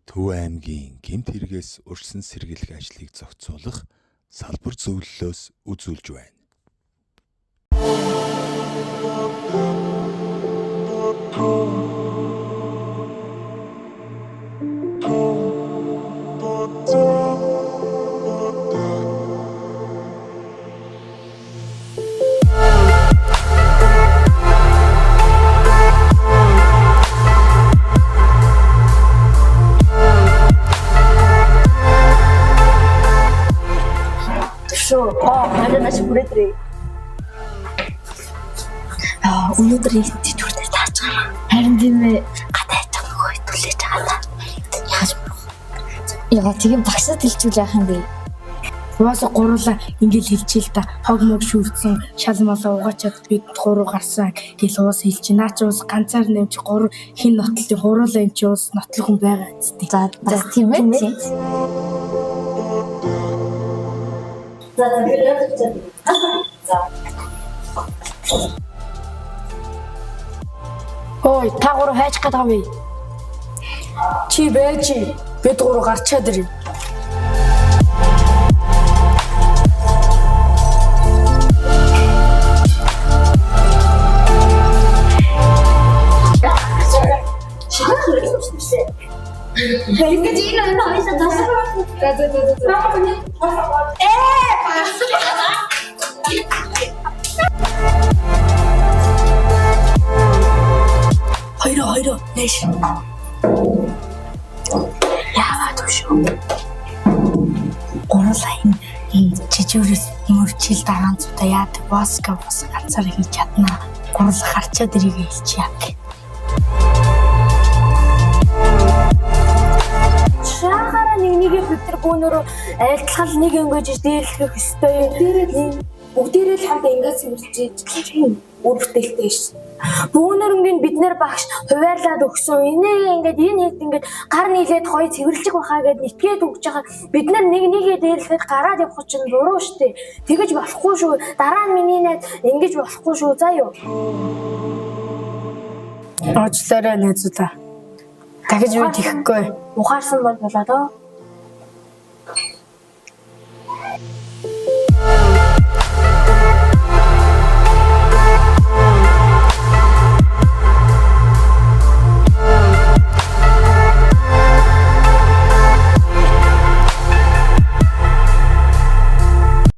Төв аймгийн гэмт хэрэгээс урьдчилан сэргийлэх ажлыг зохицуулах салбар зөвлөлөөс үзүүлж байна. Надаас бүрээдрээ. Өнөөдөр институтээр таарч байгаа. Харин тийм ээ гадаад байгаа хөө төлөж байгаа. Яаж болох вэ? Яа тийм багсаад хэлчихвэл яах юм бэ? Угаасаа гурлаа ингээл хэлчихэл та хог мог шүрдсэн шал малаа угаачаад бид гурав гарсан гэл уус хэлчих. Наа чи уус ганцаар нэмж гурав хин нотлын хуруулаа юм чи уус нотлох хүн байгаа зү. За тийм ээ. За Ой, та гурав хайж гад авъя. Чи байж бид гурав гарчаад ирээ. Ингэж энэ хоёроо Хоёроо нэш. Яагаад вэ? Гурлаа энэ жижигрээс мөрчил дагаан цута яадаг воска ганцаар хийж чаднаа. Гурлаа харчаад ирийг хэлчих яа. Шахара нэгнийг бид нар гүнөрөө айлтгал нэг ингэж дээрлэх ёстой. Бүгдээрээ л хамт ингэж сэрүүлж үр бүтээлтэй шин. Бүүнөрөнгийн бид нэр багш хуваарлаад өгсөн. Ингээд ингээд гар нийлээд гоё цэвэрлжих бахаа гэд нэтгээд өгч байгаа. Бид нар нэгээ дээрлэхэд гараад явах чинь буруу штэ. Тэгэж болохгүй шүү. Дараа нь миний найз ингэж болохгүй шүү. За юу. Уучлаарай найзуудаа. Дахиж юу хийхгүй. Ухаарсан бол болоо доо.